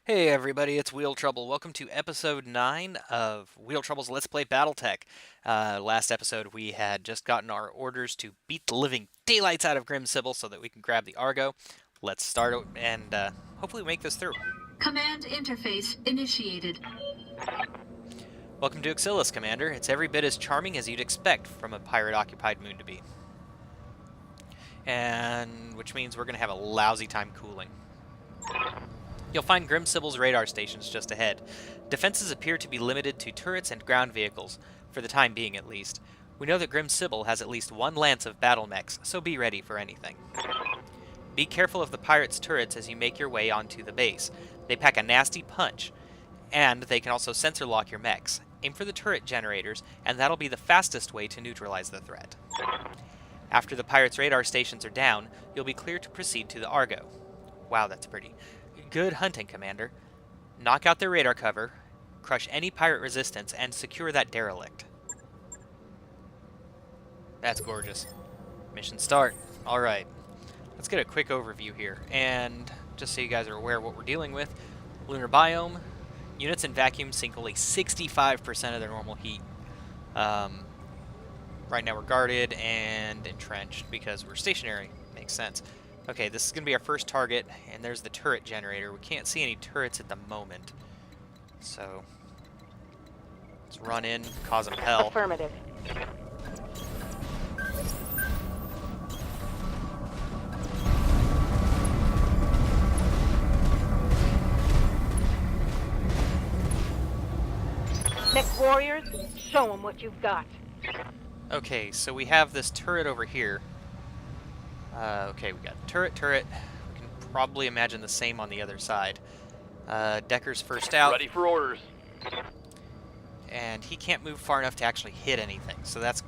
Hey everybody, it's Wheel Trouble. Welcome to episode 9 of Wheel Trouble's Let's Play Battletech. Last episode we had just gotten our orders to beat the living daylights out of Grim Sybil so that we can grab the Argo. Let's start and hopefully make this through. Command interface initiated. Welcome to Axillus, Commander. It's every bit as charming as you'd expect from a pirate-occupied moon to be. And which means we're going to have a lousy time cooling. You'll find Grim Sybil's radar stations just ahead. Defenses appear to be limited to turrets and ground vehicles, for the time being at least. We know that Grim Sybil has at least one lance of battle mechs, so be ready for anything. Be careful of the pirates' turrets as you make your way onto the base. They pack a nasty punch, and they can also sensor lock your mechs. Aim for the turret generators, and that'll be the fastest way to neutralize the threat. After the pirates' radar stations are down, you'll be clear to proceed to the Argo. Wow, that's pretty. Good hunting, Commander. Knock out their radar cover, crush any pirate resistance, and secure that derelict. That's gorgeous. Mission start. Alright. Let's get a quick overview here. And just so you guys are aware of what we're dealing with, lunar biome, units in vacuum sink only 65% of their normal heat. Right now we're guarded and entrenched because we're stationary. Makes sense. Okay, this is going to be our first target, and there's the turret generator. We can't see any turrets at the moment. So, let's run in, cause them hell. Affirmative. Next warriors, show them what you've got. Okay, so we have this turret over here. Okay, we got turret. We can probably imagine the same on the other side. Decker's first out. Ready for orders. And he can't move far enough to actually hit anything. So that's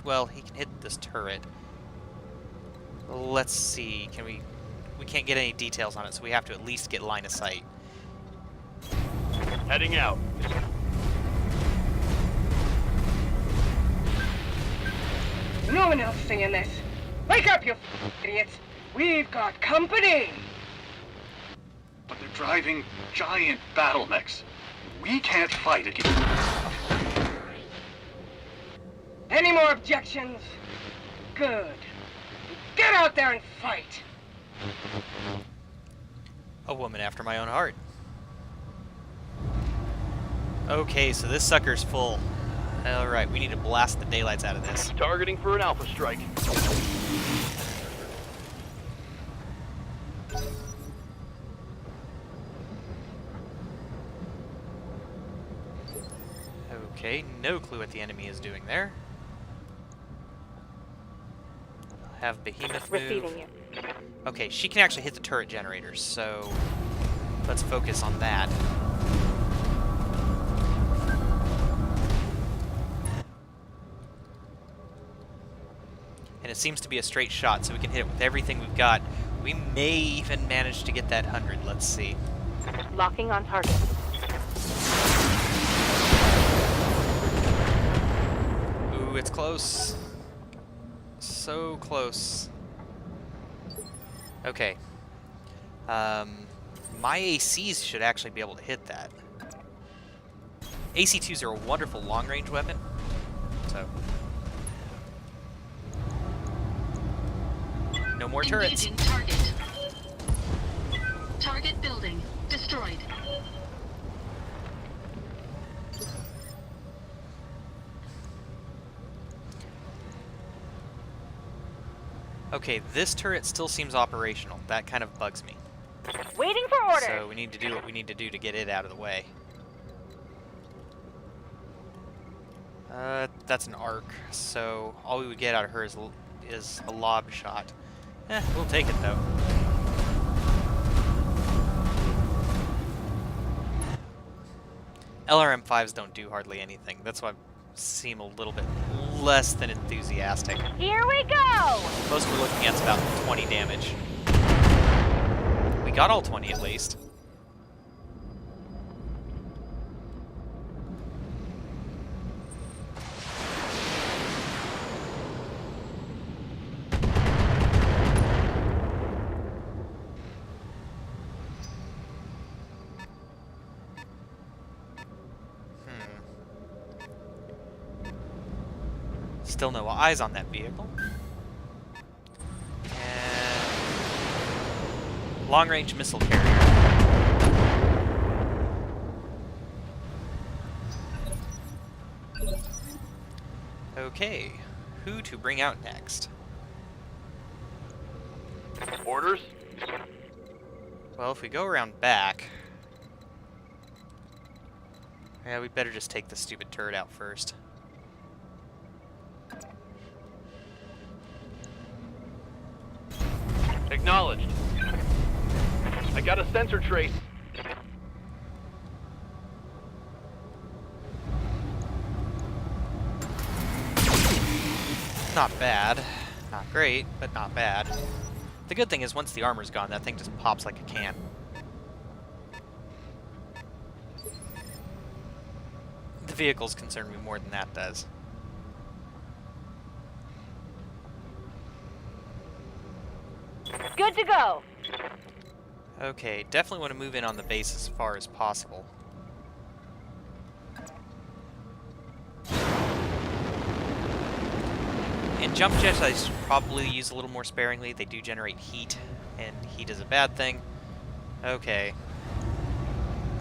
well, he can hit this turret. Let's see, we can't get any details on it, so we have to at least get line of sight. Heading out. No one else singing this. Wake up, you idiots! We've got company! But they're driving giant battle mechs. We can't fight against them. Any more objections? Good. Get out there and fight! A woman after my own heart. Okay, so this sucker's full. Alright, we need to blast the daylights out of this. Targeting for an alpha strike. Okay, no clue what the enemy is doing there. Have Behemoth move. Receiving you. Okay, she can actually hit the turret generators, so let's focus on that. And it seems to be a straight shot, so we can hit it with everything we've got. We may even manage to get that 100. Let's see. Locking on target. Ooh, it's close. So close. Okay. My ACs should actually be able to hit that. AC-2s are a wonderful long-range weapon. So. No more turrets. Engaging target. Target building destroyed. Okay, this turret still seems operational. That kind of bugs me. Waiting for orders. So we need to do what we need to do to get it out of the way. That's an arc, so all we would get out of her is a lob shot. We'll take it though. LRM-5s don't do hardly anything. That's why I seem a little bit less than enthusiastic. Here we go! Most we're looking at is about 20 damage. We got all 20 at least. Still no eyes on that vehicle. And long-range missile carrier. Okay, who to bring out next? Orders? Well, if we go around back... Yeah, we better just take the stupid turret out first. Acknowledged. I got a sensor trace. Not bad. Not great, but not bad. The good thing is once the armor's gone, that thing just pops like a can. The vehicles concern me more than that does. Good to go. Okay, definitely want to move in on the base as far as possible. And jump jets I should probably use a little more sparingly. They do generate heat, and heat is a bad thing. Okay.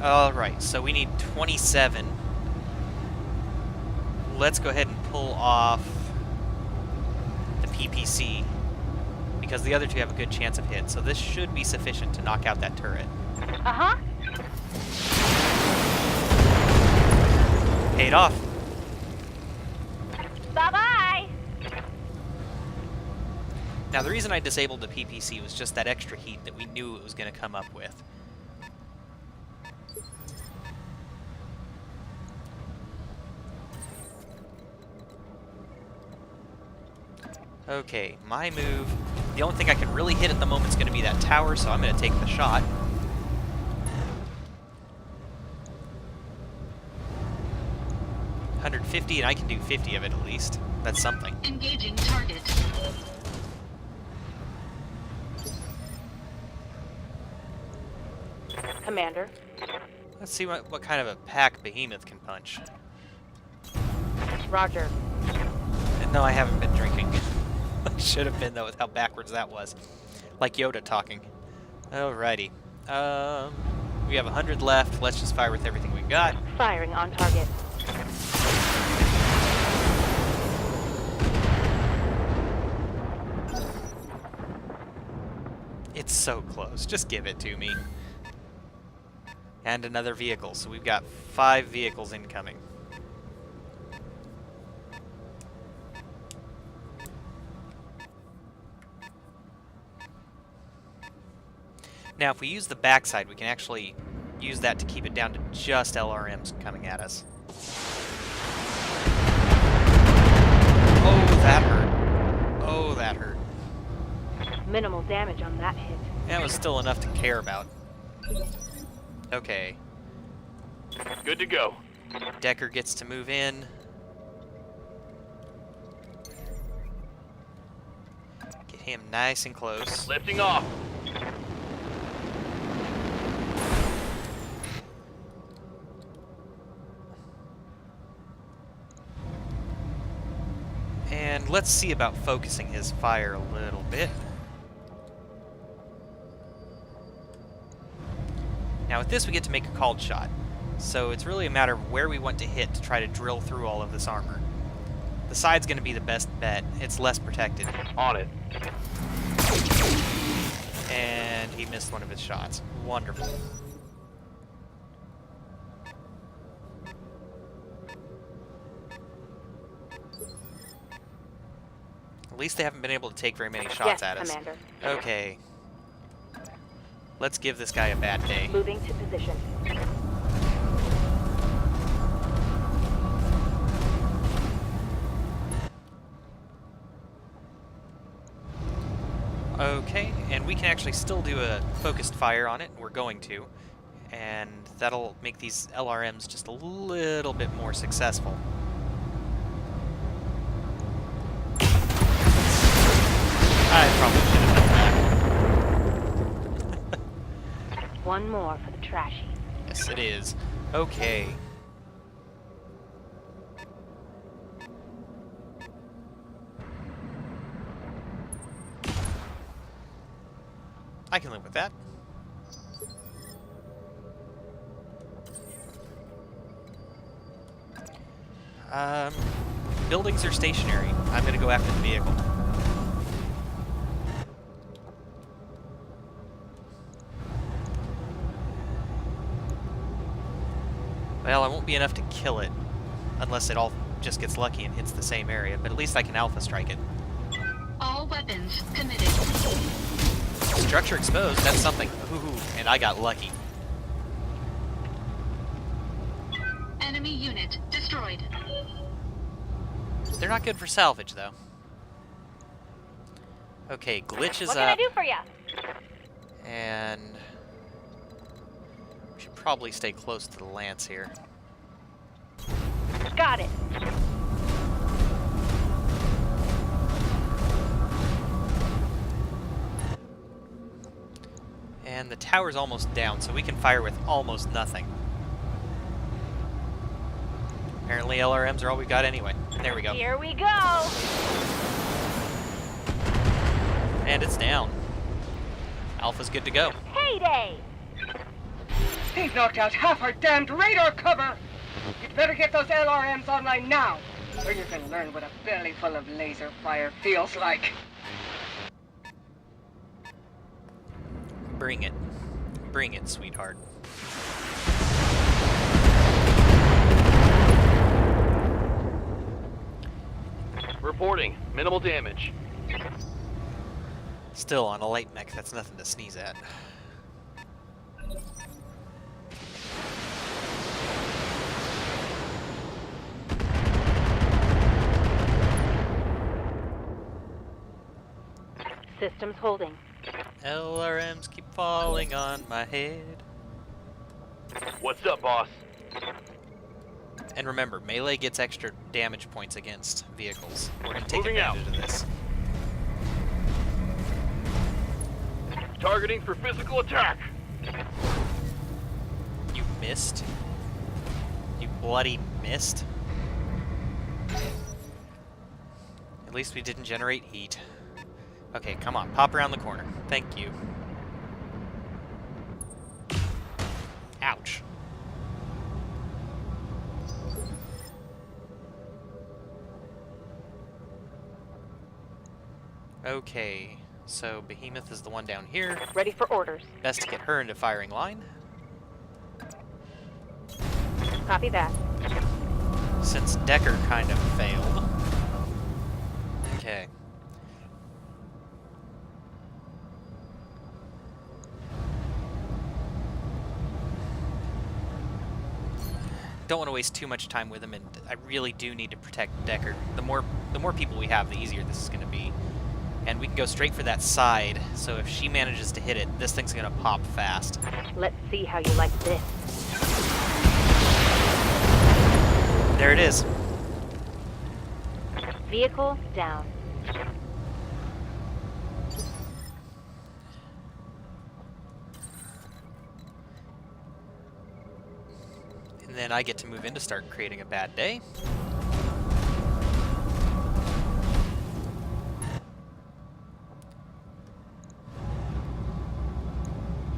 Alright, so we need 27. Let's go ahead and pull off the PPC, because the other two have a good chance of hit, so this should be sufficient to knock out that turret. Uh-huh. Paid off. Bye-bye. Now, the reason I disabled the PPC was just that extra heat that we knew it was going to come up with. Okay, my move. The only thing I can really hit at the moment is going to be that tower, so I'm going to take the shot. $150, and I can do 50 of it at least. That's something. Engaging target. Commander. Let's see what kind of a pack Behemoth can punch. Roger. And no, I haven't been drinking. I should have been, though, with how backwards that was. Like Yoda talking. Alrighty. We have 100 left. Let's just fire with everything we got. Firing on target. It's so close. Just give it to me. And another vehicle. So we've got 5 vehicles incoming. Now, if we use the backside, we can actually use that to keep it down to just LRMs coming at us. Oh, that hurt. Oh, that hurt. Minimal damage on that hit. That was still enough to care about. Okay. Good to go. Decker gets to move in. Get him nice and close. Lifting off. And let's see about focusing his fire a little bit. Now with this we get to make a called shot. So it's really a matter of where we want to hit to try to drill through all of this armor. The side's going to be the best bet. It's less protected. On it. And he missed one of his shots. Wonderful. At least they haven't been able to take very many shots Yes, at us. Commander. Okay. Let's give this guy a bad day. Moving to position. Okay, and we can actually still do a focused fire on it. We're going to. And that'll make these LRMs just a little bit more successful. I probably should have done that. One more for the trashy. Yes, it is. Okay. I can live with that. Buildings are stationary. I'm gonna go after the vehicle. Well, I won't be enough to kill it, unless it all just gets lucky and hits the same area, but at least I can alpha strike it. All weapons committed. Structure exposed, that's something. Ooh, and I got lucky. Enemy unit destroyed. They're not good for salvage, though. Okay, glitch is What up. can I do for you? And we should probably stay close to the lance here. Got it. And the tower's almost down, so we can fire with almost nothing. Apparently LRMs are all we got anyway. There we go. Here we go. And it's down. Alpha's good to go. Payday. They've knocked out half our damned radar cover! You'd better get those LRMs online now, or you can learn what a belly full of laser fire feels like. Bring it. Bring it, sweetheart. Reporting. Minimal damage. Still, on a light mech, that's nothing to sneeze at. Systems holding. LRMs keep falling on my head. What's up, boss? And remember, melee gets extra damage points against vehicles. We're going to take Moving out. advantage of this. Targeting for physical attack. You missed? You bloody missed? At least we didn't generate heat. Okay, come on, pop around the corner. Thank you. Ouch. Okay, so Behemoth is the one down here. Ready for orders. Best to get her into firing line. Copy that. Since Decker kind of failed. Okay. Don't want to waste too much time with him, and I really do need to protect Decker. The more people we have, the easier this is going to be. And we can go straight for that side, so if she manages to hit it, this thing's going to pop fast. Let's see how you like this. There it is. Vehicle down. And then I get to move in to start creating a bad day.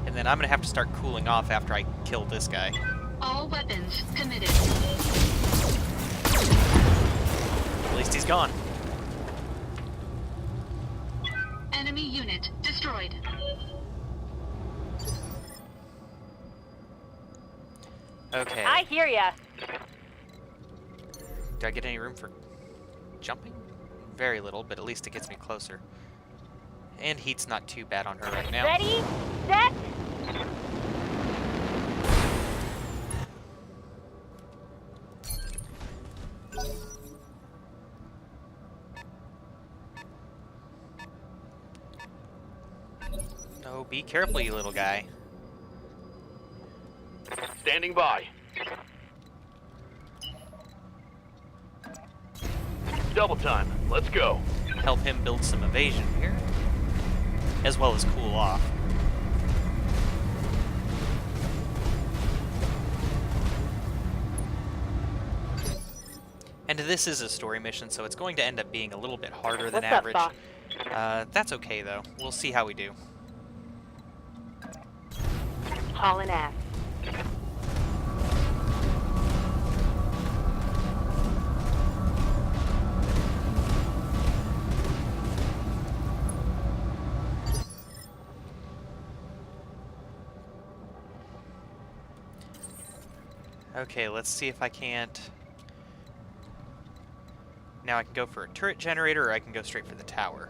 And then I'm going to have to start cooling off after I kill this guy. All weapons committed. At least he's gone. Enemy unit destroyed. Okay. I hear ya. Do I get any room for jumping? Very little, but at least it gets me closer. And heat's not too bad on her right now. Ready, set. Oh, be careful, you little guy. Standing by. Double time. Let's go. Help him build some evasion here, as well as cool off. And this is a story mission, so it's going to end up being a little bit harder than What's up, average. boss? That's okay, though. We'll see how we do. Hauling ass. Okay, let's see if I can't... Now I can go for a turret generator, or I can go straight for the tower.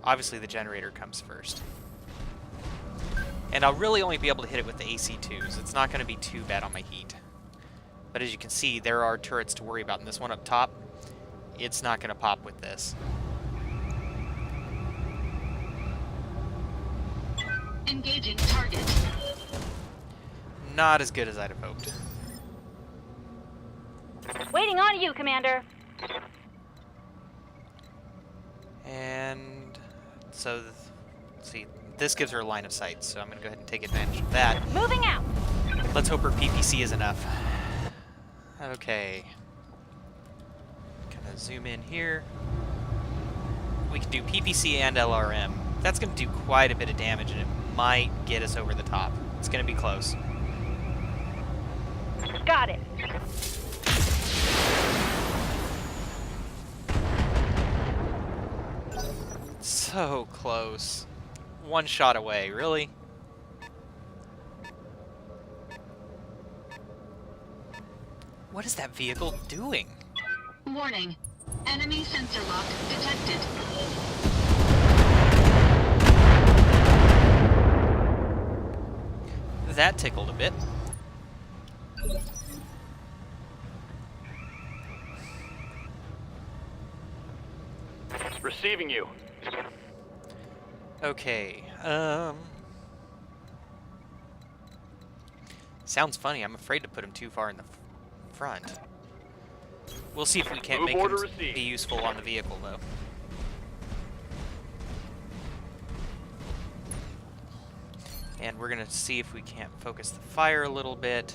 Obviously the generator comes first. And I'll really only be able to hit it with the AC-2s. It's not going to be too bad on my heat. But as you can see, there are turrets to worry about. And this one up top, it's not going to pop with this. Engaging target. Not as good as I'd have hoped. Waiting on you, Commander. And so, let's see, this gives her a line of sight, so I'm going to go ahead and take advantage of that. Moving out. Let's hope her PPC is enough. Okay. Kind of zoom in here. We can do PPC and LRM. That's going to do quite a bit of damage, and it might get us over the top. It's going to be close. Got it. So close. One shot away, really? What is that vehicle doing? Warning. Enemy sensor lock detected. That tickled a bit. Receiving you. Okay, sounds funny. I'm afraid to put him too far in the front. We'll see if we can't Move make him order received. be useful on the vehicle, though. And we're gonna see if we can't focus the fire a little bit.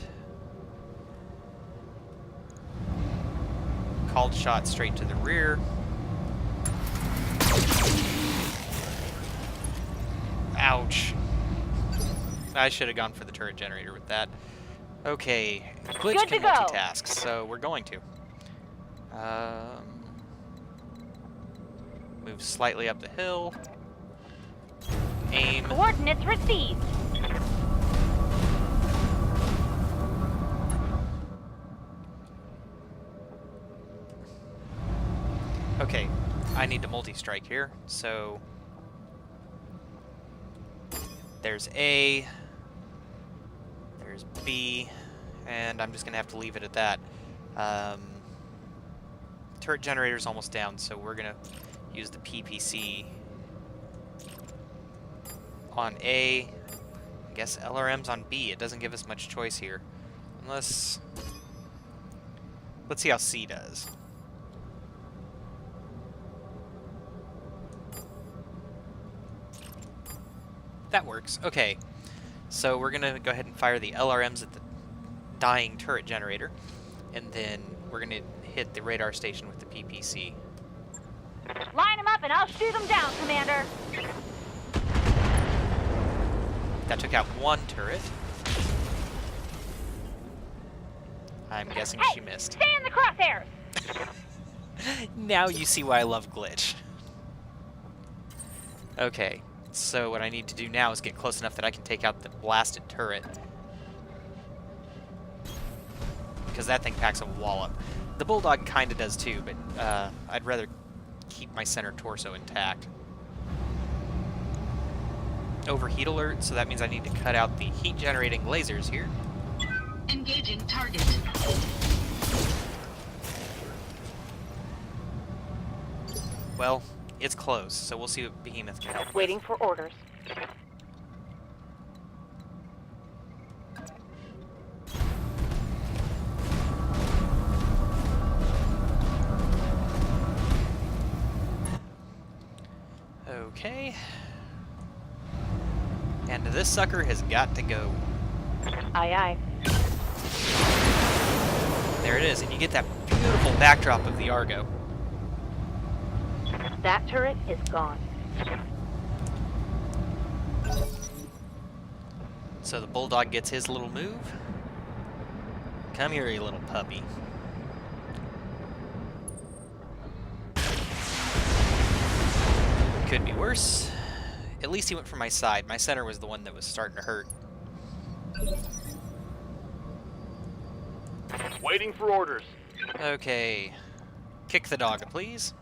Called shot straight to the rear. Ouch. I should have gone for the turret generator with that. Okay, glitch Good can to go. multitask, so we're going to. Move slightly up the hill. Aim. Coordinates received. Okay, I need to multi-strike here, so... There's A, there's B, and I'm just going to have to leave it at that. Turret generator's almost down, so we're going to use the PPC on A. I guess LRM's on B. It doesn't give us much choice here. Unless... Let's see how C does. That works. Okay. So we're going to go ahead and fire the LRMs at the dying turret generator. And then we're going to hit the radar station with the PPC. Line them up and I'll shoot them down, Commander. That took out one turret. I'm guessing Hey, she missed. stay in the crosshairs. Now you see why I love glitch. Okay. So what I need to do now is get close enough that I can take out the blasted turret. Because that thing packs a wallop. The Bulldog kind of does too, but I'd rather keep my center torso intact. Overheat alert, so that means I need to cut out the heat-generating lasers here. Engaging target. Well, it's close, so we'll see what Behemoth can help with. Waiting for orders. Okay. And this sucker has got to go. Aye, aye. There it is, and you get that beautiful backdrop of the Argo. That turret is gone. So the bulldog gets his little move. Come here, you little puppy. Could be worse. At least he went for my side. My center was the one that was starting to hurt. Waiting for orders. Okay. Kick the dog, please.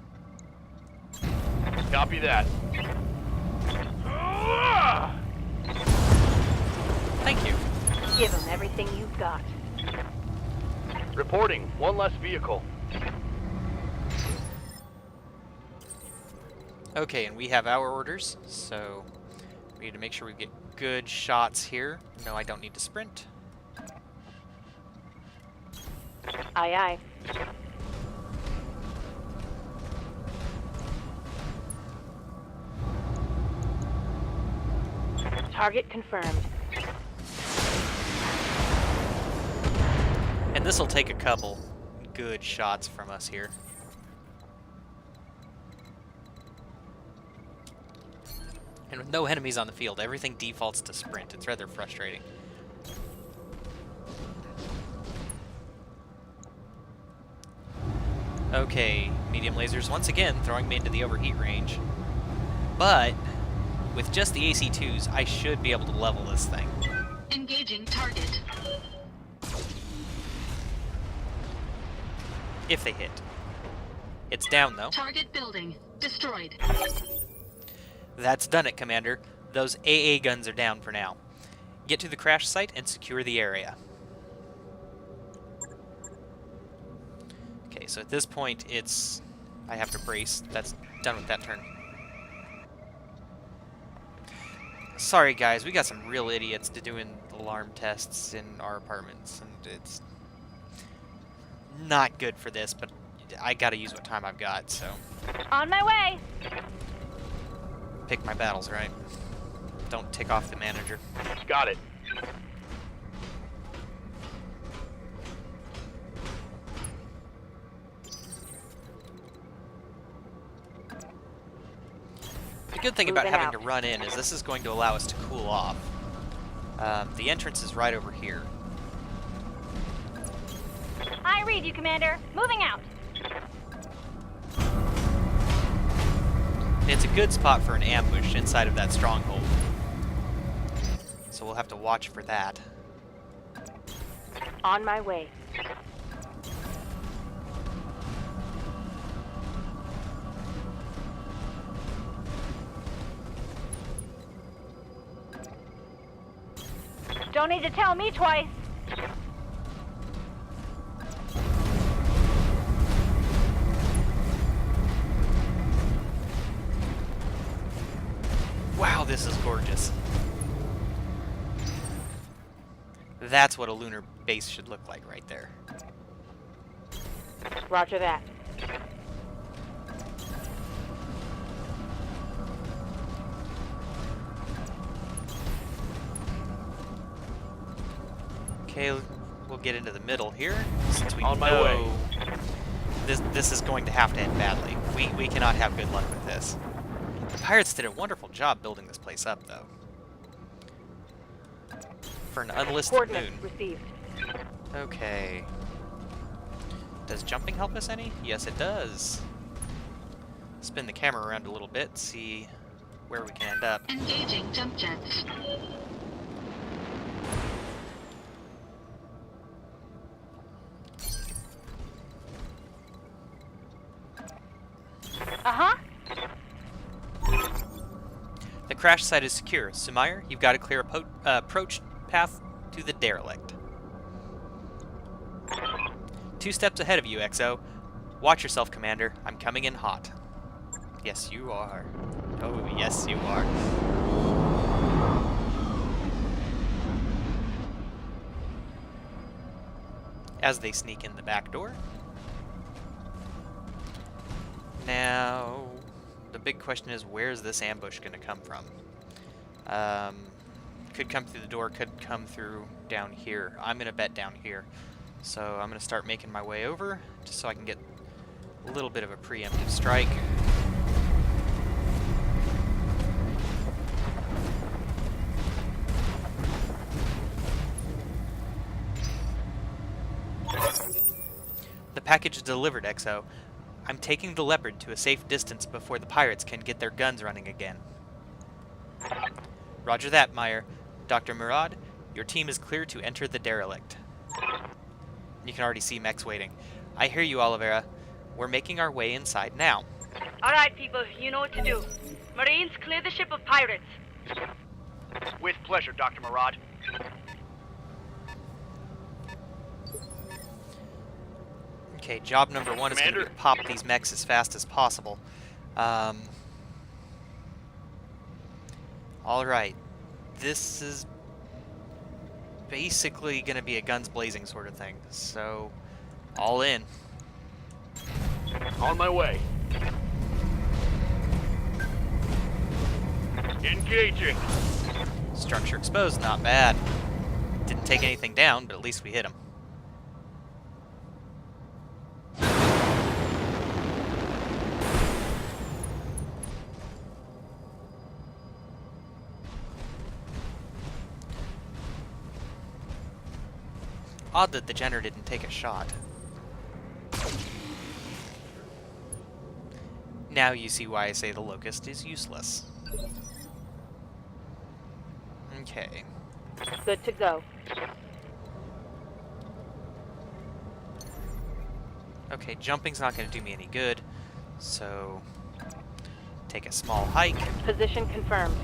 Copy that. Thank you. Give them everything you've got. Reporting. One less vehicle. Okay, and we have our orders, so we need to make sure we get good shots here. No, I don't need to sprint. Aye, aye. Target confirmed. And this will take a couple good shots from us here. And with no enemies on the field, everything defaults to sprint. It's rather frustrating. Okay, medium lasers once again throwing me into the overheat range. But with just the AC-2s, I should be able to level this thing. Engaging target. If they hit. It's down, though. Target building. Destroyed. That's done it, Commander. Those AA guns are down for now. Get to the crash site and secure the area. Okay, so at this point, it's... I have to brace. That's done with that turn. Sorry, guys. We got some real idiots to doing alarm tests in our apartments, and it's not good for this, but I gotta use what time I've got, so... On my way. Pick my battles, right? Don't tick off the manager. Got it. The good thing about Moving having out. to run in is this is going to allow us to cool off. The entrance is right over here. I read you, Commander. Moving out. It's a good spot for an ambush inside of that stronghold. So we'll have to watch for that. On my way. Don't need to tell me twice. Wow, this is gorgeous. That's what a lunar base should look like right there. Roger that. Okay, we'll get into the middle here, since we On my know way. this is going to have to end badly. We cannot have good luck with this. The pirates did a wonderful job building this place up, though. For an unlisted Coordinates moon. received. Okay. Does jumping help us any? Yes, it does. Spin the camera around a little bit, see where we can end up. Engaging jump jets. Uh-huh. The crash site is secure. Sumair, you've got to clear a approach path to the derelict. 2 steps ahead of you, XO. Watch yourself, Commander. I'm coming in hot. Yes, you are. Oh, yes, you are. As they sneak in the back door. Now, the big question is, where's this ambush going to come from? Could come through the door, could come through down here. I'm going to bet down here. So I'm going to start making my way over, just so I can get a little bit of a preemptive strike. Package delivered, XO. I'm taking the Leopard to a safe distance before the pirates can get their guns running again. Roger that, Meyer. Dr. Murad, your team is clear to enter the derelict. You can already see mechs waiting. I hear you, Oliveira. We're making our way inside now. All right, people, you know what to do. Marines, clear the ship of pirates. With pleasure, Dr. Murad. Okay, job number 1 is going to be to pop these mechs as fast as possible. Alright. This is basically going to be a guns blazing sort of thing. So, all in. On my way. Engaging. Structure exposed, not bad. Didn't take anything down, but at least we hit him. Odd that the Jenner didn't take a shot. Now you see why I say the Locust is useless. Okay. Good to go. Okay, jumping's not going to do me any good, so take a small hike. Position confirmed.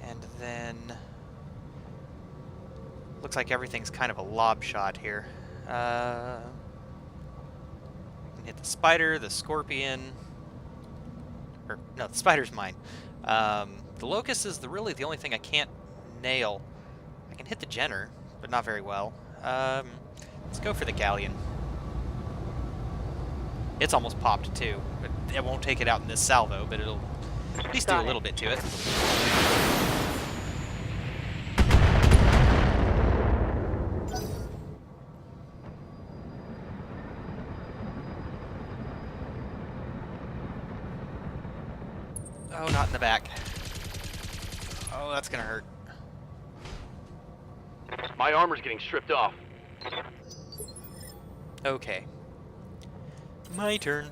And then looks like everything's kind of a lob shot here. Can hit the spider, the scorpion, or no, the spider's mine. The locust is really the only thing I can't nail. I can hit the Jenner, but not very well. Let's go for the galleon. It's almost popped too, but it won't take it out in this salvo, but it'll at least do a little bit to it. Oh, not in the back. Oh, that's gonna hurt. My armor's getting stripped off. Okay. My turn.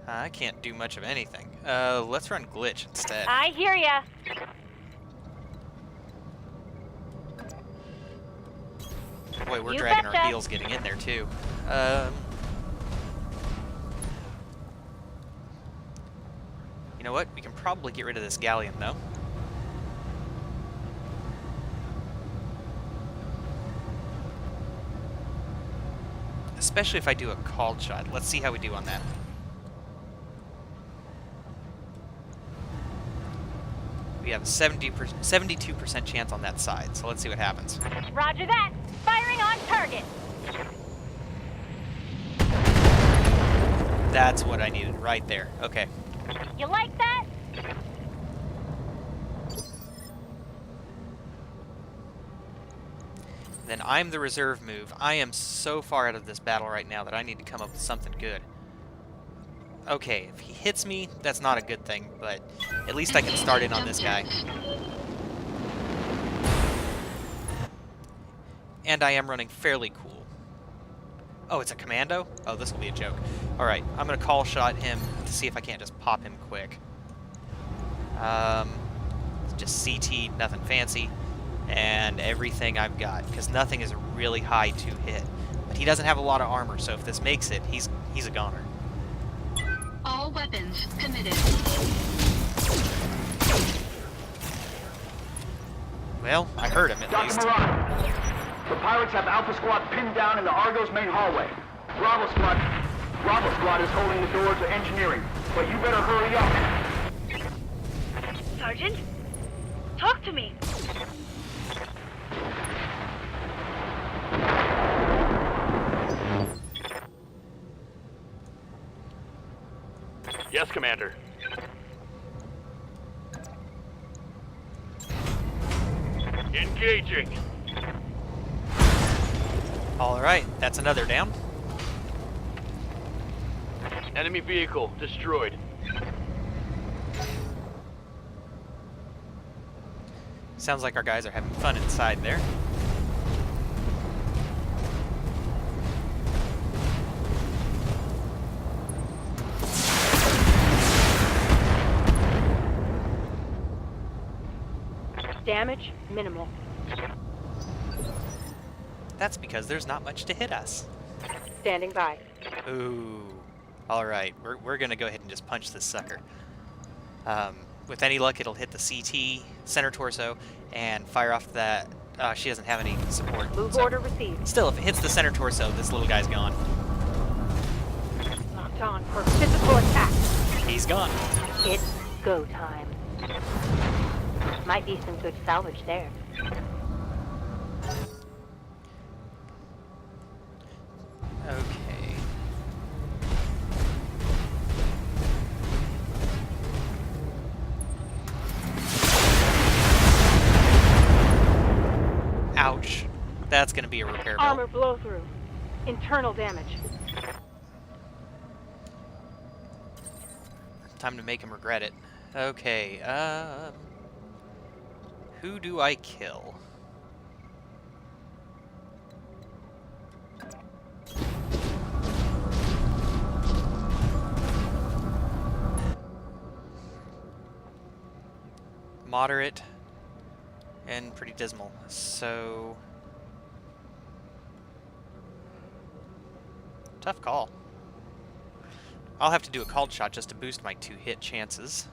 I can't do much of anything. Let's run glitch instead. I hear ya. Boy, we're You dragging our betcha. heels getting in there too. You know what? We can probably get rid of this galleon though. Especially if I do a called shot. Let's see how we do on that. We have a 72% chance on that side, so let's see what happens. Roger that. Firing on target. That's what I needed right there. Okay. You like that? Then I'm the reserve move. I am so far out of this battle right now that I need to come up with something good. Okay, if he hits me, that's not a good thing, but at least I can start in on this guy. And I am running fairly cool. Oh, it's a commando? Oh, this will be a joke. Alright, I'm going to call shot him to see if I can't just pop him quick. Just CT, nothing fancy. And everything I've got, because nothing is really high to hit. But he doesn't have a lot of armor, so if this makes it, he's a goner. All weapons committed. Well, I hurt him at least. Dr. Murad, the pirates have Alpha Squad pinned down in the Argo's main hallway. Bravo Squad is holding the door to engineering, but you better hurry up. Sergeant? Talk to me. Yes, Commander. Engaging. Alright, that's another down. Enemy vehicle destroyed. Sounds like our guys are having fun inside there. Damage minimal. That's because there's not much to hit us. Standing by. Ooh. Alright, we're gonna go ahead and just punch this sucker. With any luck, it'll hit the CT, center torso, and fire off that... she doesn't have any support. Move so- order received. Still, if it hits the center torso, this little guy's gone. Locked on for physical attack. He's gone. It's go time. Might be some good salvage there. Okay. Ouch. That's going to be a repair bill. Armor blow through. Internal damage. Time to make him regret it. Okay, who do I kill? Moderate and pretty dismal. So tough call. I'll have to do a called shot just to boost my 2-hit chances.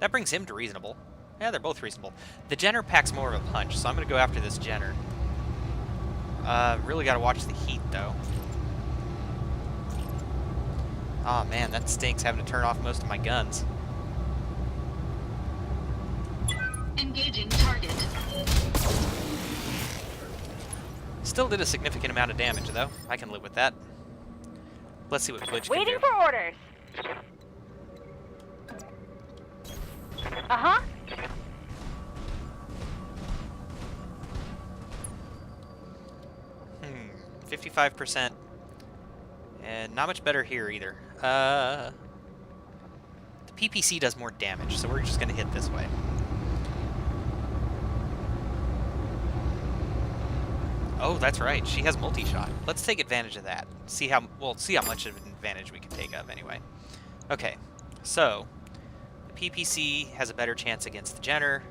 That brings him to reasonable. Yeah, they're both reasonable. The Jenner packs more of a punch, so I'm going to go after this Jenner. Really got to watch the heat, though. Aw, man, that stinks having to turn off most of my guns. Engaging target. Still did a significant amount of damage, though. I can live with that. Let's see what Glitch can Waiting do. for orders. Uh-huh. 55%. And not much better here either. The PPC does more damage, so we're just going to hit this way. Oh, that's right. She has multi-shot. Let's take advantage of that. See how much of an advantage we can take of anyway. Okay, so the PPC has a better chance against the Jenner.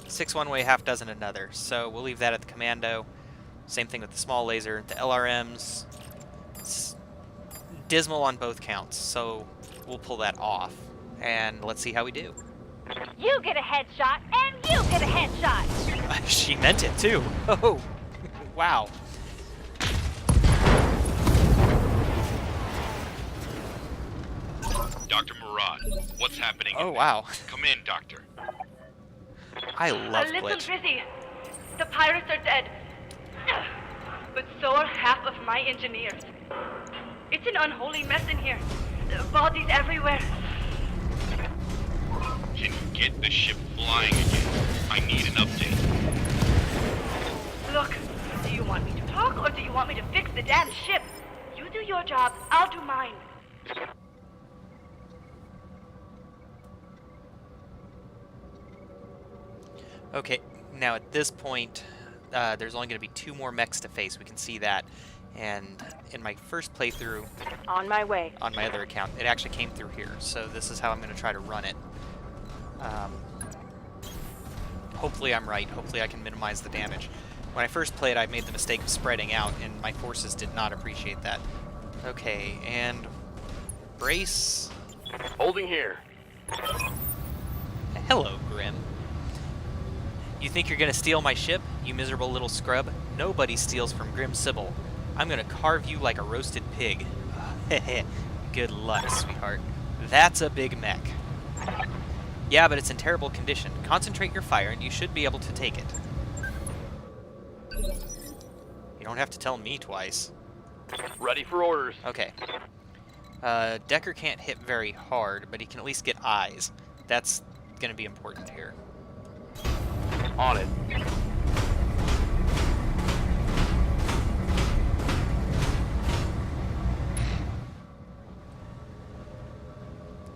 6 one way, half dozen another. So we'll leave that at the commando. Same thing with the small laser. The LRMs, it's dismal on both counts, so we'll pull that off. And let's see how we do. You get a headshot, and you get a headshot. She meant it too. Oh, wow. Dr. Murad, what's happening? Oh, wow. Come in, Doctor. I love A little Glitch. busy. The pirates are dead. But so are half of my engineers. It's an unholy mess in here. Bodies everywhere. Can you get the ship flying again? I need an update. Look, do you want me to talk or do you want me to fix the damn ship? You do your job, I'll do mine. Okay, now at this point, there's only going to be 2 more mechs to face. We can see that. And in my first playthrough, On my way. on my other account, it actually came through here. So this is how I'm going to try to run it. Hopefully I'm right. Hopefully I can minimize the damage. When I first played, I made the mistake of spreading out, and my forces did not appreciate that. Okay, and brace. Holding here. Hello, Grim. You think you're gonna steal my ship, you miserable little scrub? Nobody steals from Grim Sybil. I'm gonna carve you like a roasted pig. Good luck, sweetheart. That's a big mech. Yeah, but it's in terrible condition. Concentrate your fire and you should be able to take it. You don't have to tell me twice. Ready for orders. Okay. Decker can't hit very hard, but he can at least get eyes. That's gonna be important here. On it.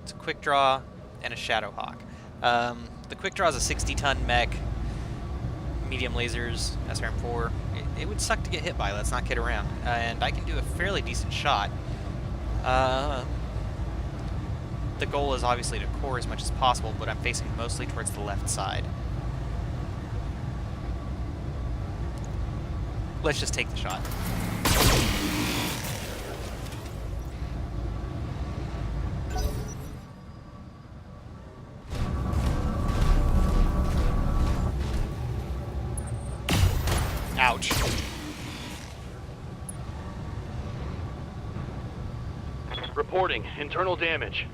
It's a quick draw and a Shadow Hawk. The quick draw is a 60-ton mech, medium lasers, SRM-4. It would suck to get hit by, let's not kid around. And I can do a fairly decent shot. The goal is obviously to core as much as possible, but I'm facing mostly towards the left side. Let's just take the shot. Ouch. Reporting internal damage.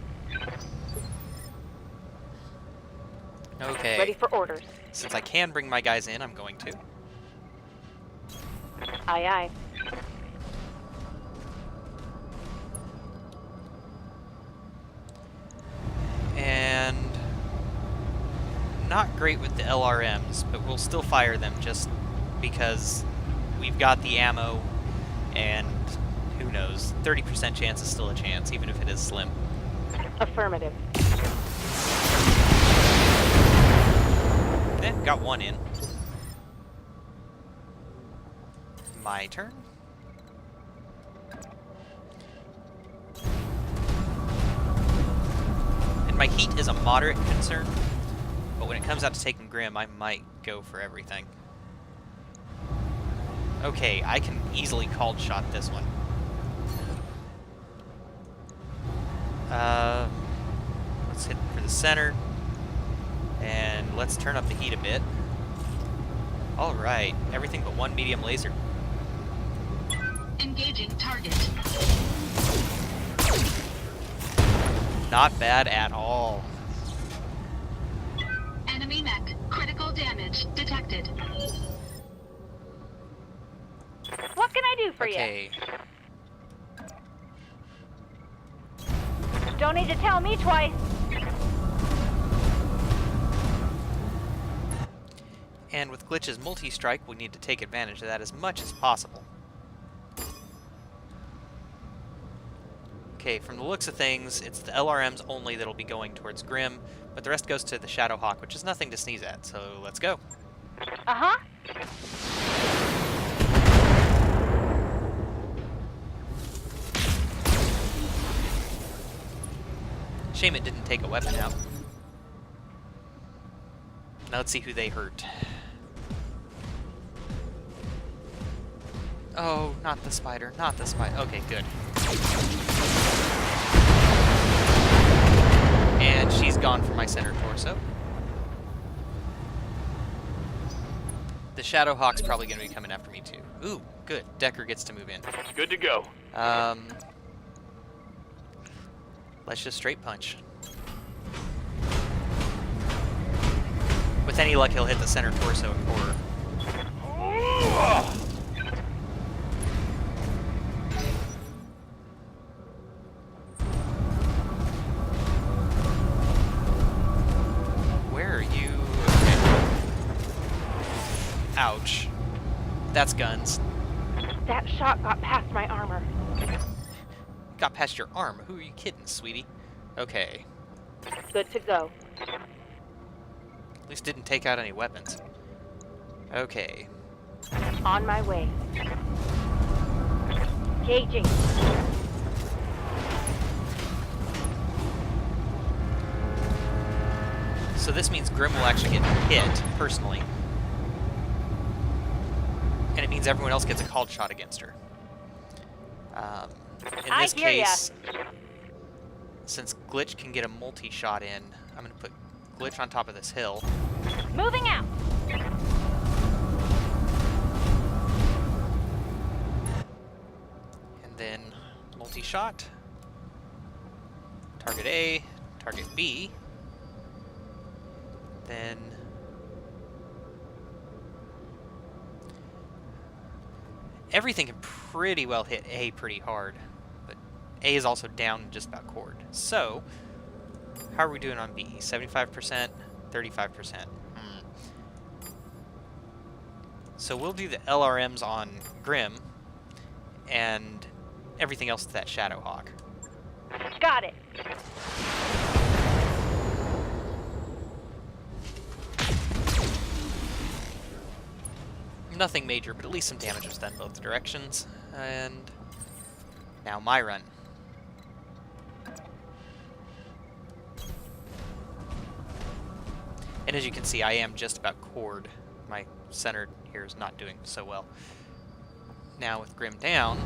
Okay. Ready for orders. Since I can bring my guys in, I'm going to. Aye, aye. And not great with the LRMs, but we'll still fire them just because we've got the ammo, and who knows, 30% chance is still a chance, even if it is slim. Affirmative. Got one in. My turn. And my heat is a moderate concern, but when it comes out to taking Grim, I might go for everything. Okay, I can easily cold shot this one. Let's hit for the center. And let's turn up the heat a bit. Alright, everything but one medium laser. Engaging target. Not bad at all. Enemy mech. Critical damage detected. What can I do for Okay, you? Don't need to tell me twice. and with Glitch's multi-strike, we need to take advantage of that as much as possible. Okay, from the looks of things, it's the LRMs only that'll be going towards Grim, but the rest goes to the Shadowhawk, which is nothing to sneeze at, so let's go. Uh-huh. Shame it didn't take a weapon out. Now let's see who they hurt. Oh, not the spider, not the spider. Okay, good. And she's gone for my center torso. The Shadowhawk's probably going to be coming after me too. Ooh, good. Decker gets to move in. Good to go. Let's just straight punch. With any luck, he'll hit the center torso and core. Where are you? Okay. Ouch. That's guns. That shot got past my armor. Got past your arm. Who are you kidding, sweetie? Okay. Good to go. At least didn't take out any weapons. Okay. On my way. Engaging. So this means Grim will actually get hit, personally. And it means everyone else gets a called shot against her. In this case, since Glitch can get a multi-shot in, I'm going to put Glitch on top of this hill. Moving out. And then multi-shot. Target A, target B. Then everything can pretty well hit A pretty hard, but A is also down and just about cored. So, how are we doing on B? 75%, 35%. So we'll do the LRMs on Grim, and everything else to that Shadowhawk. Got it. Nothing major, but at least some damage was done both directions. And now my run. And as you can see, I am just about cored. My center here is not doing so well. Now with Grim down,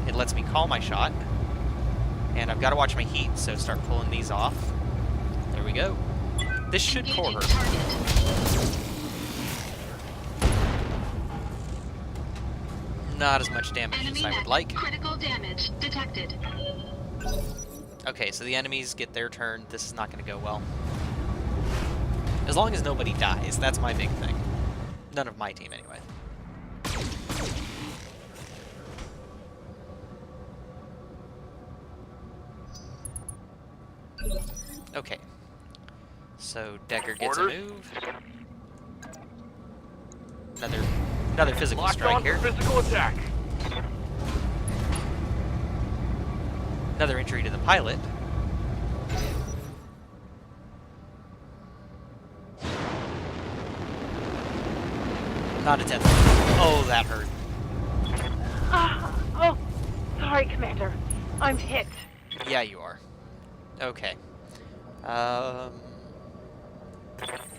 it lets me call my shot. And I've got to watch my heat, so start pulling these off. There we go. This should core her. Not as much damage as I would like. Critical damage detected. Okay, so the enemies get their turn. This is not going to go well. As long as nobody dies, that's my big thing. None of my team, anyway. Okay. So Decker gets Orders? a move. Another physical Locked strike on here. for physical attack. Another injury to the pilot. Not a death. Oh, that hurt. Oh, sorry, Commander. I'm hit. Yeah, you are. Okay.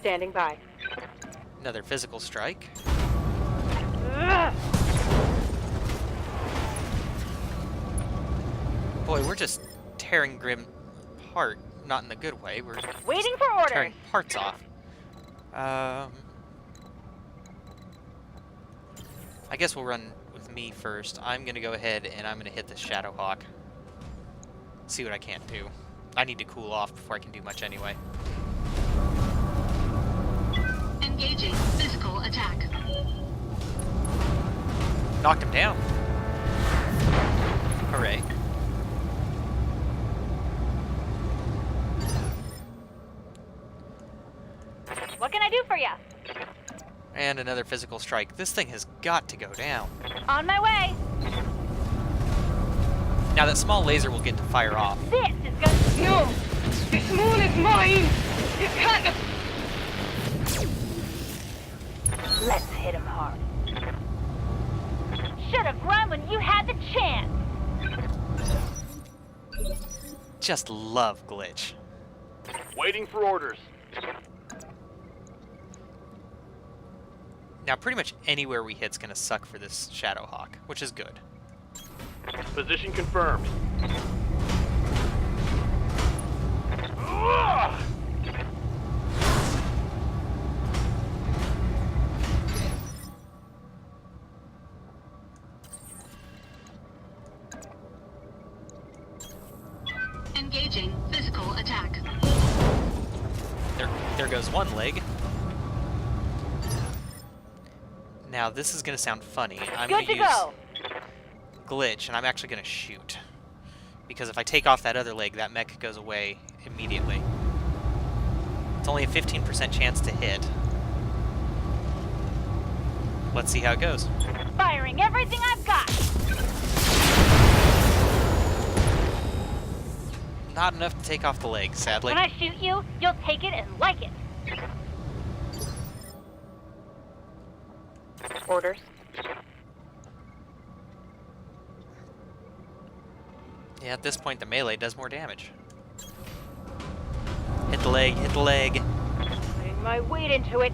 Standing by. Another physical strike. Ugh. Boy, we're just tearing Grim apart. Not in the good way. We're Waiting for orders. tearing parts off. I guess we'll run with me first. I'm going to go ahead and I'm going to hit the Shadowhawk. See what I can't do. I need to cool off before I can do much anyway. Engaging physical attack. Knocked him down. Hooray. What can I do for you? And another physical strike. This thing has got to go down. On my way. Now that small laser will get to fire off. This is gonna... No! This moon is mine! You can't... Let's hit him hard. Should have run when you had the chance. Just love glitch. Waiting for orders. Now pretty much anywhere we hit's gonna suck for this Shadowhawk, which is good. Position confirmed. Ugh! Engaging physical attack. There goes one leg. Now this is gonna sound funny. I'm Good to gonna use go. glitch, and I'm actually gonna shoot. Because if I take off that other leg, that mech goes away immediately. It's only a 15% chance to hit. Let's see how it goes. Firing everything I've got. Not enough to take off the leg, sadly. When I shoot you, you'll take it and like it. Orders. Yeah, at this point the melee does more damage. Hit the leg, hit the leg. Putting my weight into it.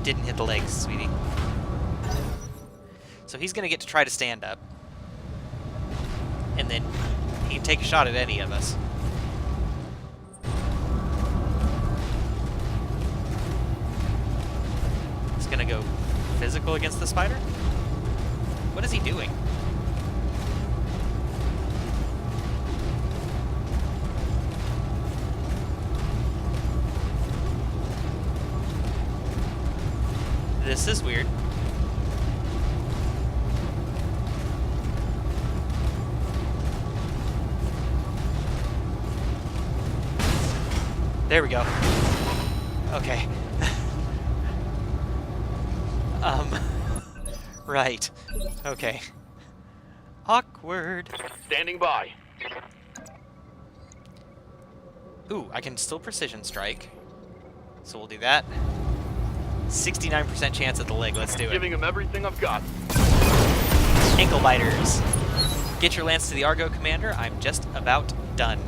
Didn't hit the legs, sweetie. So he's gonna get to try to stand up. And then he can take a shot at any of us. He's gonna go physical against the spider? What is he doing? This is weird. There we go. Okay. Right. Okay. Awkward. Standing by. Ooh, I can still precision strike. So we'll do that. 69% chance at the leg. Let's do it. Giving him everything I've got. Ankle biters. Get your lance to the Argo, Commander. I'm just about done.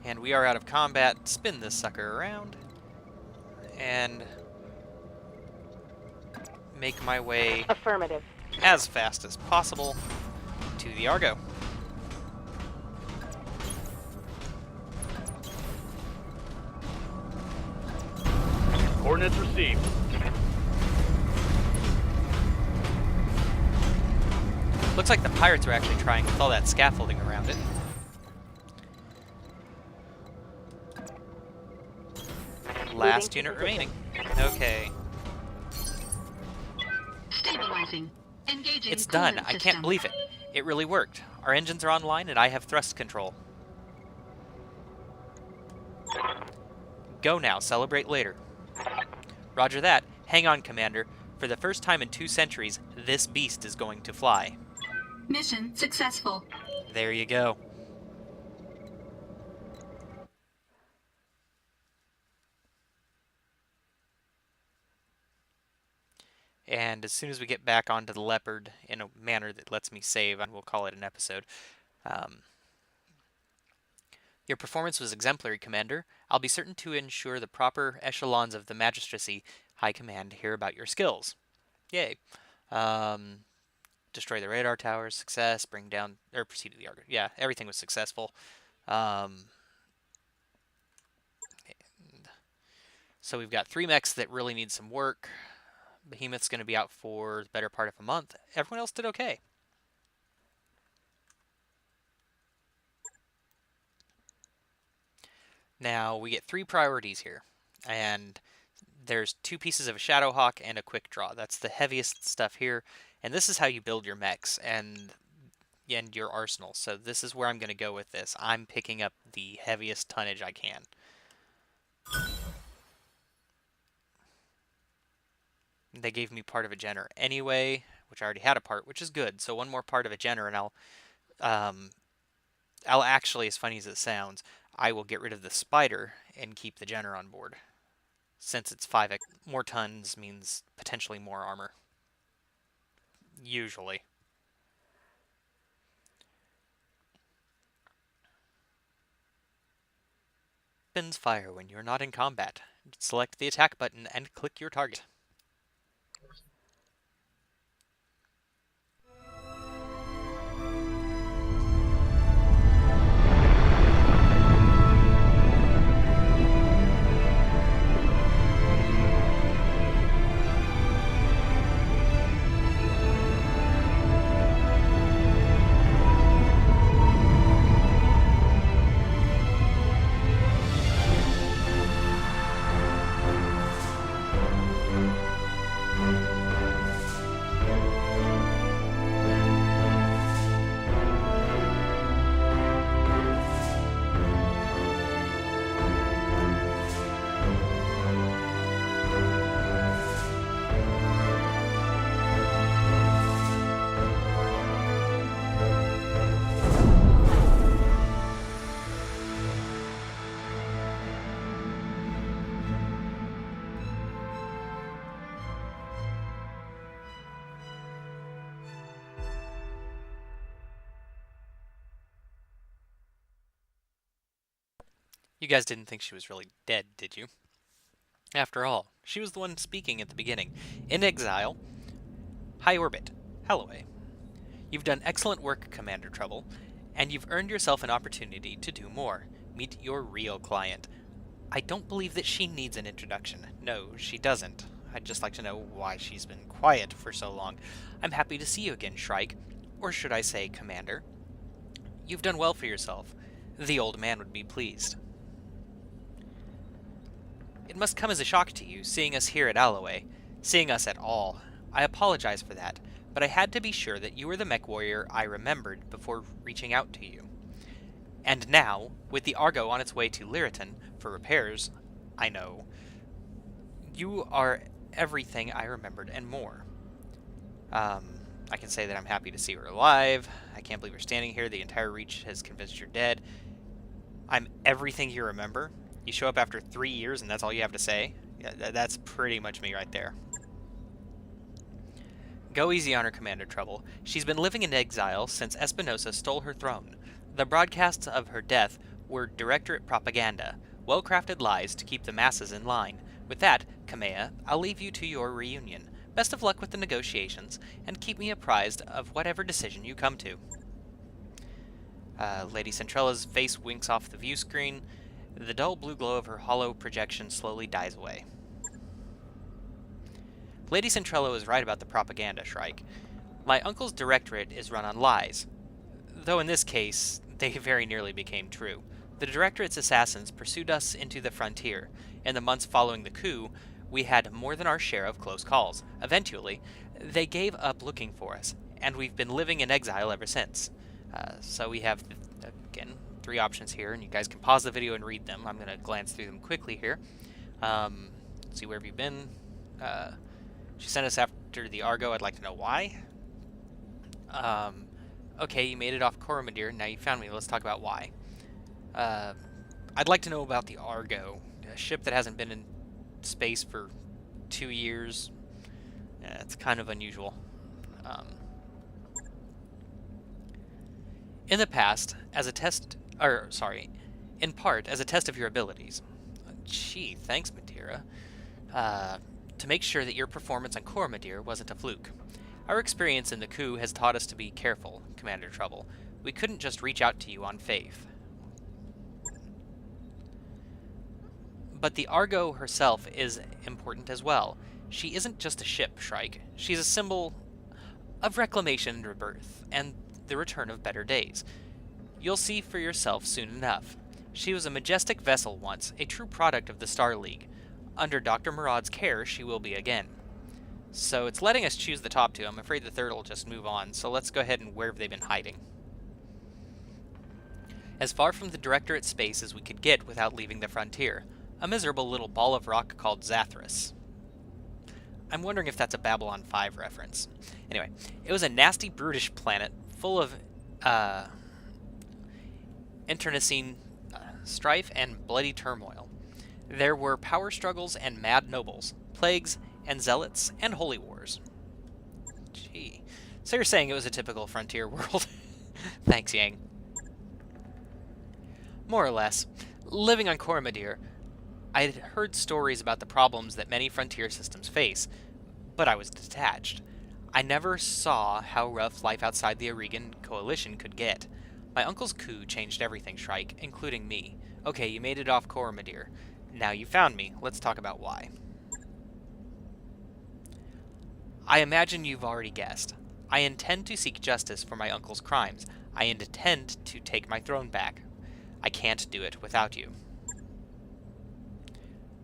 And we are out of combat. Spin this sucker around. And make my way Affirmative. as fast as possible to the Argo. Coordinates received. Looks like the pirates are actually trying with all that scaffolding around it. Last unit remaining. Okay. Stabilizing. Engaging. It's done. coolant I can't system. believe it. It really worked. Our engines are online and I have thrust control. Go now. Celebrate later. Roger that. Hang on, Commander. For the first time in 2 centuries, this beast is going to fly. Mission successful. There you go. And as soon as we get back onto the Leopard in a manner that lets me save, and we'll call it an episode. Your performance was exemplary, Commander. I'll be certain to ensure the proper echelons of the magistracy high command hear about your skills. Yay. Destroy the radar towers, success, bring down, or proceed to the Argo. Yeah, everything was successful. So we've got 3 mechs that really need some work. Behemoth's going to be out for the better part of a month. Everyone else did okay. Now, we get 3 priorities here. And there's 2 pieces of a Shadowhawk and a Quick Draw. That's the heaviest stuff here. And this is how you build your mechs and your arsenal. So this is where I'm going to go with this. I'm picking up the heaviest tonnage I can. They gave me part of a Jenner anyway, which I already had a part, which is good. So 1 more part of a Jenner, and I'll actually, as funny as it sounds, I will get rid of the Spider and keep the Jenner on board. Since it's 5 more tons means potentially more armor. Usually. Weapons fire when you're not in combat. Select the attack button and click your target. You guys didn't think she was really dead, did you? After all, she was the one speaking at the beginning. In exile, high orbit, Halloway. You've done excellent work, Commander Trouble, and you've earned yourself an opportunity to do more. Meet your real client. I don't believe that she needs an introduction. No, she doesn't. I'd just like to know why she's been quiet for so long. I'm happy to see you again, Shrike. Or should I say, Commander? You've done well for yourself. The old man would be pleased. It must come as a shock to you, seeing us here at Alloway. Seeing us at all. I apologize for that, but I had to be sure that you were the mech warrior I remembered before reaching out to you. And now, with the Argo on its way to Lyriton for repairs, I know, you are everything I remembered and more. I can say that I'm happy to see her alive. I can't believe you're standing here. The entire Reach has convinced you're dead. I'm everything you remember. You show up after 3 years and that's all you have to say. Yeah, that's pretty much me right there. Go easy on her, Commander Trouble. She's been living in exile since Espinosa stole her throne. The broadcasts of her death were Directorate propaganda, well-crafted lies to keep the masses in line. With that, Kamea, I'll leave you to your reunion. Best of luck with the negotiations, and keep me apprised of whatever decision you come to. Lady Centrella's face winks off the view screen. The dull blue glow of her hollow projection slowly dies away. Lady Centrella is right about the propaganda, Shrike. My uncle's directorate is run on lies, though in this case, they very nearly became true. The directorate's assassins pursued us into the frontier. In the months following the coup, we had more than our share of close calls. Eventually, they gave up looking for us, and we've been living in exile ever since. So we have, again, 3 options here, and you guys can pause the video and read them. I'm going to glance through them quickly here. See, where have you been? She sent us after the Argo. I'd like to know why. Okay, you made it off Coromadir. Now you found me. Let's talk about why. I'd like to know about the Argo, a ship that hasn't been in space for 2 years. It's kind of unusual. In the past, as a test, in part, as a test of your abilities. Gee, thanks, Madeira. To make sure that your performance on Coromadir wasn't a fluke. Our experience in the coup has taught us to be careful, Commander Trouble. We couldn't just reach out to you on faith. But the Argo herself is important as well. She isn't just a ship, Shrike. She's a symbol of reclamation and rebirth, and the return of better days. You'll see for yourself soon enough. She was a majestic vessel once, a true product of the Star League. Under Dr. Murad's care, she will be again. So it's letting us choose the top 2. I'm afraid the third will just move on, so let's go ahead and where have they been hiding. As far from the Directorate space as we could get without leaving the frontier. A miserable little ball of rock called Zathras. I'm wondering if that's a Babylon 5 reference. Anyway, it was a nasty, brutish planet full of internecine strife and bloody turmoil. There were power struggles and mad nobles, plagues and zealots, and holy wars. Gee. So you're saying it was a typical frontier world? Thanks, Yang. More or less. Living on Coromadir, I'd heard stories about the problems that many frontier systems face, but I was detached. I never saw how rough life outside the Aurigan coalition could get. My uncle's coup changed everything, Shrike, including me. Okay, you made it off Coromadir. Now you found me. Let's talk about why. I imagine you've already guessed. I intend to seek justice for my uncle's crimes. I intend to take my throne back. I can't do it without you.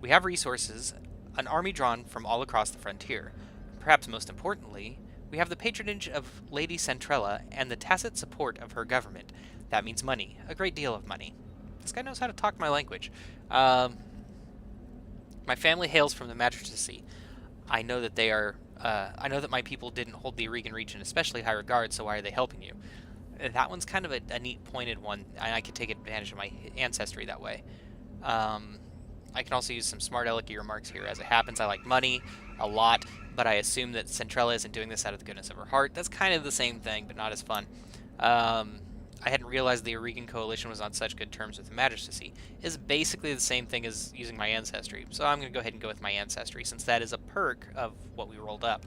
We have resources, an army drawn from all across the frontier. Perhaps most importantly, we have the patronage of Lady Centrella and the tacit support of her government. That means money, a great deal of money. This guy knows how to talk my language. My family hails from the magistracy. I know that they are. I know that my people didn't hold the Aurigan region especially high regard, so why are they helping you? That one's kind of a neat, pointed one. I could take advantage of my ancestry that way. I can also use some smart alecky remarks here. As it happens, I like money a lot, but I assume that Centrella isn't doing this out of the goodness of her heart. That's kind of the same thing, but not as fun. I hadn't realized the Aurigan coalition was on such good terms with the magistracy. Is basically the same thing as using my ancestry, so I'm going to go ahead and go with my ancestry, since that is a perk of what we rolled up.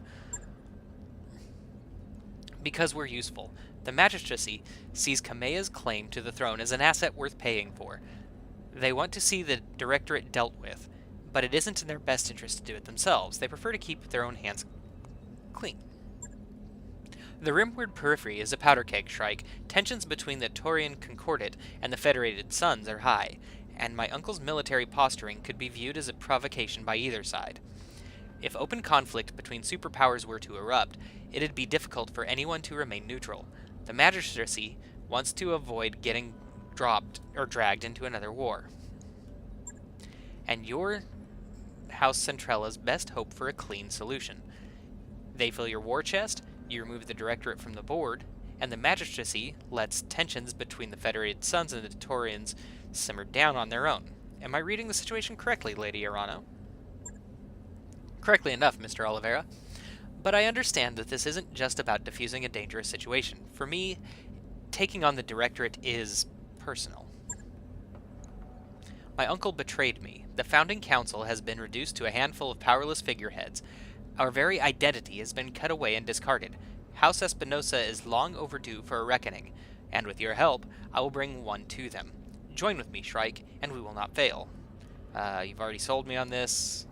Because we're useful, the magistracy sees Kamea's claim to the throne as an asset worth paying for. They want to see the Directorate dealt with, but it isn't in their best interest to do it themselves. They prefer to keep their own hands clean. The rimward periphery is a powder keg, Shrike. Tensions between the Taurian Concordat and the Federated Suns are high, and my uncle's military posturing could be viewed as a provocation by either side. If open conflict between superpowers were to erupt, it'd be difficult for anyone to remain neutral. The magistracy wants to avoid getting dropped or dragged into another war. And your House Centrella's best hope for a clean solution. They fill your war chest, you remove the Directorate from the board, and the magistracy lets tensions between the Federated Suns and the Taurians simmered down on their own. Am I reading the situation correctly, Lady Arano? Correctly enough, Mr. Oliveira. But I understand that this isn't just about diffusing a dangerous situation. For me, taking on the Directorate is personal. My uncle betrayed me. The founding council has been reduced to a handful of powerless figureheads. Our very identity has been cut away and discarded. House Espinosa is long overdue for a reckoning, and with your help, I will bring one to them. Join with me, Shrike, and we will not fail. You've already sold me on this.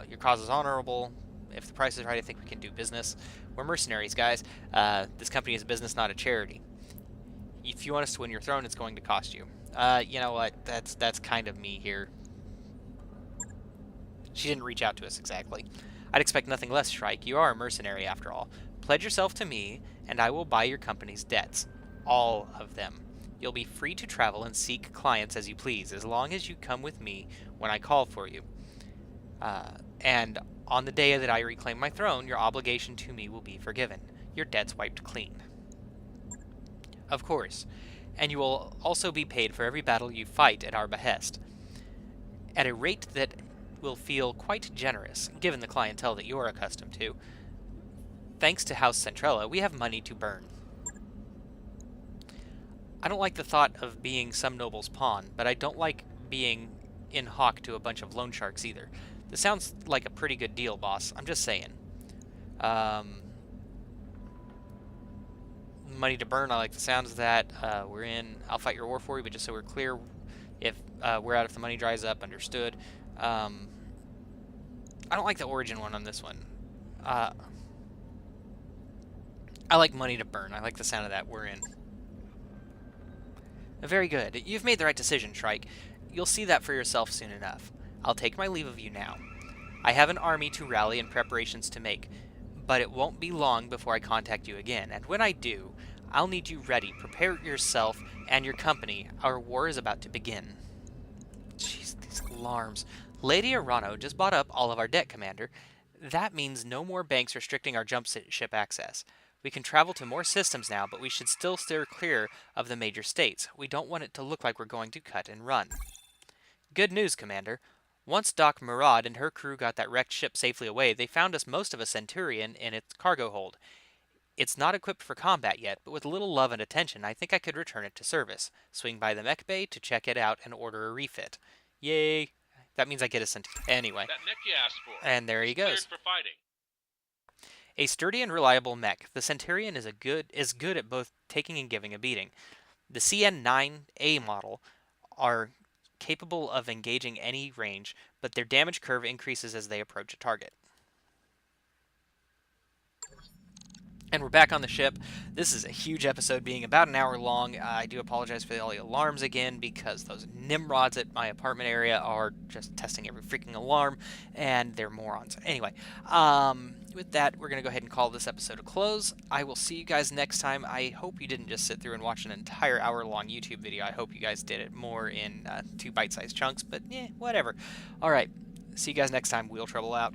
Your cause is honorable. If the price is right, I think we can do business. We're mercenaries, guys. This company is a business, not a charity. If you want us to win your throne, it's going to cost you. You know what? That's kind of me here. She didn't reach out to us exactly. I'd expect nothing less, Shrike. You are a mercenary, after all. Pledge yourself to me, and I will buy your company's debts. All of them. You'll be free to travel and seek clients as you please, as long as you come with me when I call for you. And on the day that I reclaim my throne, your obligation to me will be forgiven. Your debts wiped clean. Of course. And you will also be paid for every battle you fight at our behest, at a rate that will feel quite generous, given the clientele that you're accustomed to. Thanks to House Centrella, we have money to burn. I don't like the thought of being some noble's pawn, but I don't like being in hock to a bunch of loan sharks either. This sounds like a pretty good deal, boss. I'm just saying. Money to burn, I like the sounds of that. We're in. I'll fight your war for you, but just so we're clear, if we're out if the money dries up, understood. I don't like the origin one on this one. I like money to burn. I like the sound of that. We're in. Very good. You've made the right decision, Shrike. You'll see that for yourself soon enough. I'll take my leave of you now. I have an army to rally and preparations to make, but it won't be long before I contact you again, and when I do, I'll need you ready. Prepare yourself and your company. Our war is about to begin. Jeez, these alarms. Lady Arano just bought up all of our debt, Commander. That means no more banks restricting our jump ship access. We can travel to more systems now, but we should still steer clear of the major states. We don't want it to look like we're going to cut and run. Good news, Commander. Once Doc Murad and her crew got that wrecked ship safely away, they found us most of a Centurion in its cargo hold. It's not equipped for combat yet, but with a little love and attention, I think I could return it to service. Swing by the mech bay to check it out and order a refit. Yay! That means I get a Centurion. Anyway. That mech you asked for. And there he Cleared goes. for fighting. A sturdy and reliable mech, the Centurion is good at both taking and giving a beating. The CN-9A model are capable of engaging any range, but their damage curve increases as they approach a target. And we're back on the ship. This is a huge episode, being about an hour long. I do apologize for all the alarms again, because those Nimrods at my apartment area are just testing every freaking alarm, and they're morons. Anyway, with that, we're going to go ahead and call this episode a close. I will see you guys next time. I hope you didn't just sit through and watch an entire hour-long YouTube video. I hope you guys did it more in 2 bite-sized chunks, but whatever. All right, see you guys next time. Wheel Trouble out.